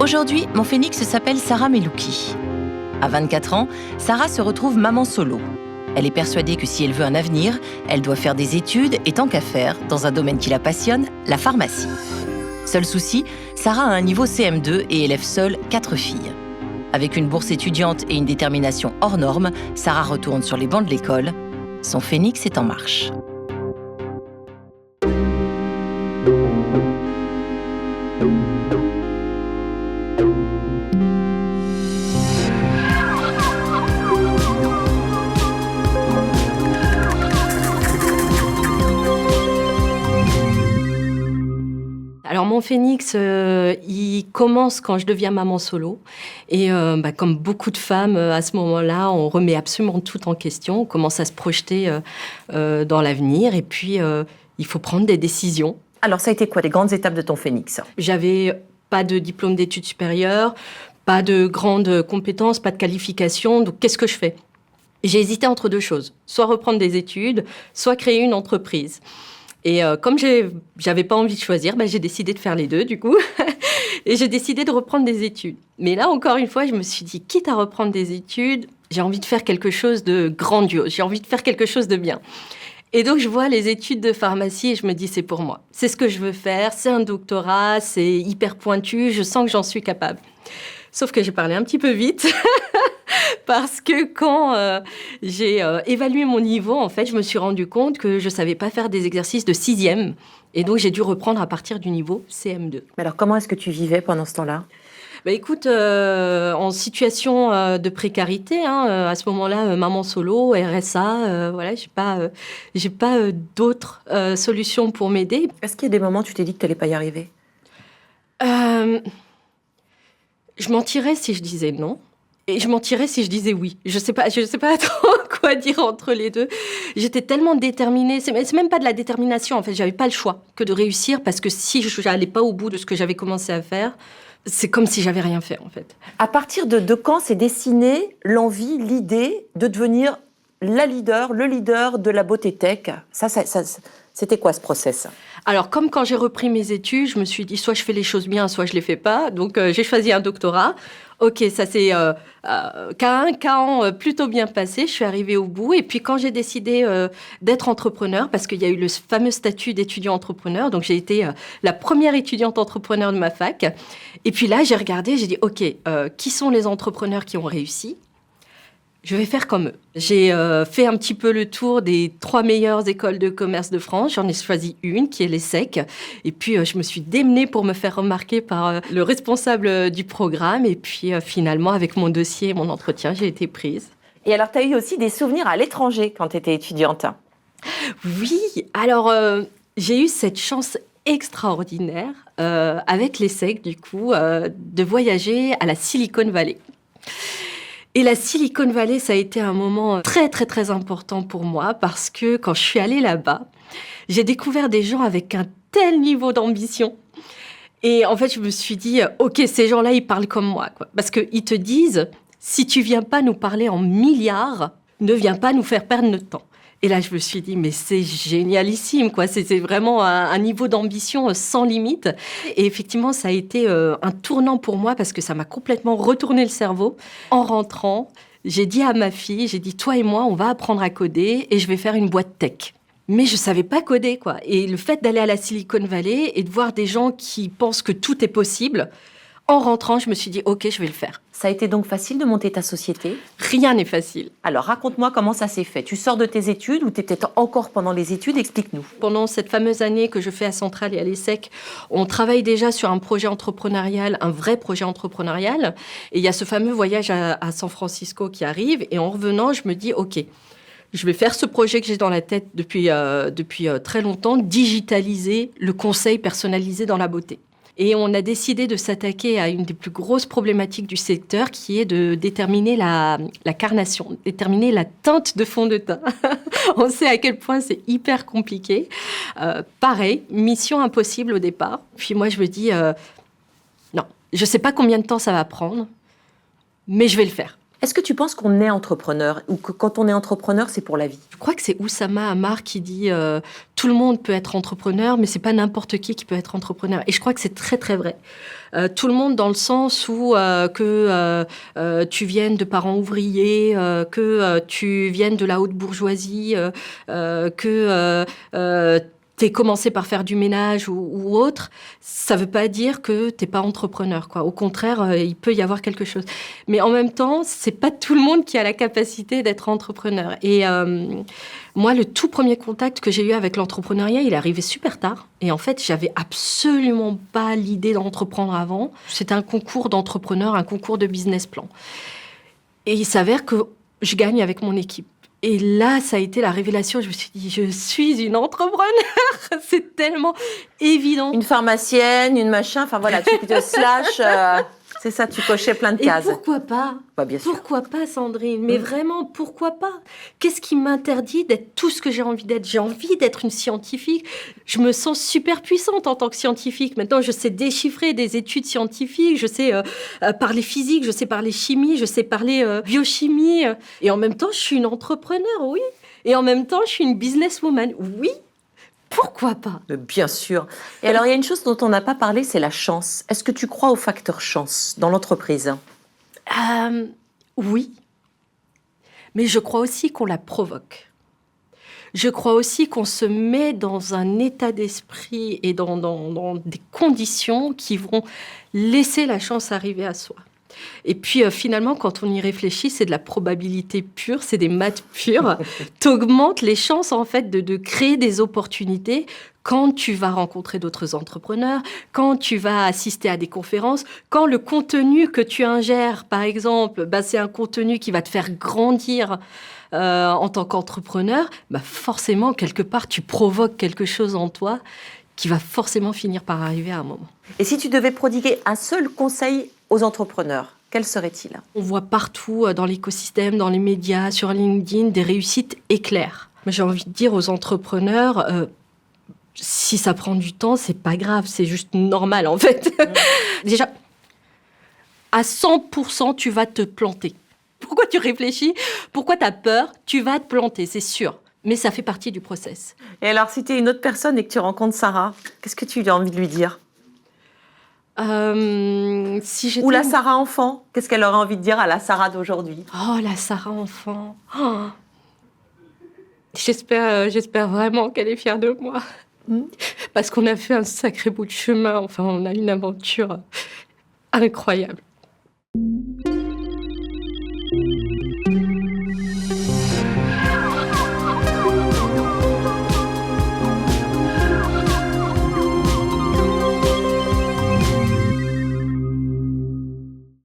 Aujourd'hui, mon phénix s'appelle Sarah Melouki. À 24 ans, Sarah se retrouve maman solo. Elle est persuadée que si elle veut un avenir, elle doit faire des études et tant qu'à faire, dans un domaine qui la passionne, la pharmacie. Seul souci, Sarah a un niveau CM2 et élève seule 4 filles. Avec une bourse étudiante et une détermination hors norme, Sarah retourne sur les bancs de l'école. Son phénix est en marche. Alors mon phénix, il commence quand je deviens maman solo. Et comme beaucoup de femmes, à ce moment-là, on remet absolument tout en question. On commence à se projeter dans l'avenir. Et puis, il faut prendre des décisions. Alors, ça a été quoi les grandes étapes de ton phénix ? J'avais pas de diplôme d'études supérieures, pas de grandes compétences, pas de qualification. Donc, qu'est-ce que je fais ? J'ai hésité entre deux choses. Soit reprendre des études, soit créer une entreprise. Et comme j'avais pas envie de choisir, j'ai décidé de faire les deux, du coup. Et j'ai décidé de reprendre des études. Mais là, encore une fois, je me suis dit, quitte à reprendre des études, j'ai envie de faire quelque chose de grandiose. J'ai envie de faire quelque chose de bien. Et donc, je vois les études de pharmacie et je me dis, c'est pour moi. C'est ce que je veux faire. C'est un doctorat, c'est hyper pointu. Je sens que j'en suis capable. Sauf que j'ai parlé un petit peu vite. Parce que quand j'ai évalué mon niveau, en fait, je me suis rendu compte que je ne savais pas faire des exercices de 6e. Et donc, j'ai dû reprendre à partir du niveau CM2. Mais alors, comment est-ce que tu vivais pendant ce temps-là ? Écoute, en situation de précarité, à ce moment-là, maman solo, RSA, voilà, j'ai pas d'autres solutions pour m'aider. Est-ce qu'il y a des moments où tu t'es dit que tu n'allais pas y arriver ? Je mentirais si je disais non. Et je mentirais si je disais oui. Je sais pas trop quoi dire entre les deux. J'étais tellement déterminée. C'est même pas de la détermination, en fait. J'avais pas le choix que de réussir parce que si je n'allais pas au bout de ce que j'avais commencé à faire, c'est comme si j'avais rien fait, en fait. À partir de quand s'est dessinée l'envie, l'idée de devenir le leader de la beauté tech ? Ça, c'était quoi ce process ? Alors, comme quand j'ai repris mes études, je me suis dit, soit je fais les choses bien, soit je les fais pas. Donc, j'ai choisi un doctorat. Ok, ça s'est plutôt bien passé. Je suis arrivée au bout. Et puis, quand j'ai décidé d'être entrepreneur, parce qu'il y a eu le fameux statut d'étudiant entrepreneur, donc j'ai été la première étudiante entrepreneur de ma fac. Et puis là, j'ai regardé, j'ai dit, ok, qui sont les entrepreneurs qui ont réussi ? Je vais faire comme eux. J'ai fait un petit peu le tour des 3 meilleures écoles de commerce de France. J'en ai choisi une, qui est l'ESSEC. Et puis, je me suis démenée pour me faire remarquer par le responsable du programme. Et puis, finalement, avec mon dossier et mon entretien, j'ai été prise. Et alors, tu as eu aussi des souvenirs à l'étranger quand tu étais étudiante ? Oui, alors, j'ai eu cette chance extraordinaire, avec l'ESSEC, du coup, de voyager à la Silicon Valley. Et la Silicon Valley, ça a été un moment très, très, très important pour moi parce que quand je suis allée là-bas, j'ai découvert des gens avec un tel niveau d'ambition. Et en fait, je me suis dit, OK, ces gens-là, ils parlent comme moi, quoi. Parce qu'ils te disent, si tu viens pas nous parler en milliards, ne viens pas nous faire perdre notre temps. Et là, je me suis dit, mais c'est génialissime, quoi. C'est vraiment un niveau d'ambition sans limite. Et effectivement, ça a été un tournant pour moi parce que ça m'a complètement retourné le cerveau. En rentrant, j'ai dit à ma fille, j'ai dit, toi et moi, on va apprendre à coder et je vais faire une boîte tech. Mais je savais pas coder, quoi. Et le fait d'aller à la Silicon Valley et de voir des gens qui pensent que tout est possible, en rentrant, je me suis dit, OK, je vais le faire. Ça a été donc facile de monter ta société ? Rien n'est facile. Alors, raconte-moi comment ça s'est fait. Tu sors de tes études ou tu étais encore pendant les études ? Explique-nous. Pendant cette fameuse année que je fais à Centrale et à l'ESSEC, on travaille déjà sur un projet entrepreneurial, un vrai projet entrepreneurial. Et il y a ce fameux voyage à San Francisco qui arrive. Et en revenant, je me dis, OK, je vais faire ce projet que j'ai dans la tête depuis très longtemps, digitaliser le conseil personnalisé dans la beauté. Et on a décidé de s'attaquer à une des plus grosses problématiques du secteur, qui est de déterminer la carnation, déterminer la teinte de fond de teint. On sait à quel point c'est hyper compliqué. Pareil, mission impossible au départ. Puis moi, je me dis, non, je ne sais pas combien de temps ça va prendre, mais je vais le faire. Est-ce que tu penses qu'on est entrepreneur ou que quand on est entrepreneur, c'est pour la vie? Je crois que c'est Oussama Ammar qui dit tout le monde peut être entrepreneur, mais c'est pas n'importe qui peut être entrepreneur. Et je crois que c'est très très vrai. Tout le monde dans le sens où tu viennes de parents ouvriers, que tu viennes de la haute bourgeoisie, que t'es commencé par faire du ménage ou autre, ça veut pas dire que t'es pas entrepreneur, quoi. Au contraire, il peut y avoir quelque chose. Mais en même temps, c'est pas tout le monde qui a la capacité d'être entrepreneur. Et moi, le tout premier contact que j'ai eu avec l'entrepreneuriat, il est arrivé super tard. Et en fait, j'avais absolument pas l'idée d'entreprendre avant. C'était un concours d'entrepreneurs, un concours de business plan. Et il s'avère que je gagne avec mon équipe. Et là, ça a été la révélation. Je me suis dit, je suis une entrepreneur. C'est tellement évident. Une pharmacienne, une machin, enfin voilà, tu te slash, c'est ça, tu cochais plein de cases. Et pourquoi pas? Bah, bien sûr. Pourquoi pas, Sandrine? Mais vraiment, pourquoi pas? Qu'est-ce qui m'interdit d'être tout ce que j'ai envie d'être? J'ai envie d'être une scientifique. Je me sens super puissante en tant que scientifique. Maintenant, je sais déchiffrer des études scientifiques, je sais parler physique, je sais parler chimie, je sais parler biochimie. Et en même temps, je suis une entrepreneur, oui. Et en même temps, je suis une businesswoman, oui. Pourquoi pas? Bien sûr. Et alors, il y a une chose dont on n'a pas parlé, c'est la chance. Est-ce que tu crois au facteur chance dans l'entreprise? Oui. Mais je crois aussi qu'on la provoque. Je crois aussi qu'on se met dans un état d'esprit et dans des conditions qui vont laisser la chance arriver à soi. Et puis finalement, quand on y réfléchit, c'est de la probabilité pure, c'est des maths pures. T'augmentes les chances en fait de créer des opportunités quand tu vas rencontrer d'autres entrepreneurs, quand tu vas assister à des conférences, quand le contenu que tu ingères, par exemple, c'est un contenu qui va te faire grandir en tant qu'entrepreneur, forcément, quelque part, tu provoques quelque chose en toi qui va forcément finir par arriver à un moment. Et si tu devais prodiguer un seul conseil aux entrepreneurs, quel serait-il? On voit partout dans l'écosystème, dans les médias, sur LinkedIn, des réussites éclairs. J'ai envie de dire aux entrepreneurs, si ça prend du temps, c'est pas grave, c'est juste normal en fait. Déjà, à 100%, tu vas te planter. Pourquoi tu réfléchis? Pourquoi tu as peur? Tu vas te planter, c'est sûr. Mais ça fait partie du process. Et alors, si tu es une autre personne et que tu rencontres Sarah, qu'est-ce que tu as envie de lui dire? Ou la Sarah enfant, qu'est-ce qu'elle aurait envie de dire à la Sarah d'aujourd'hui? Oh, la Sarah enfant. Oh. J'espère vraiment qu'elle est fière de moi. Parce qu'on a fait un sacré bout de chemin. Enfin, on a une aventure incroyable.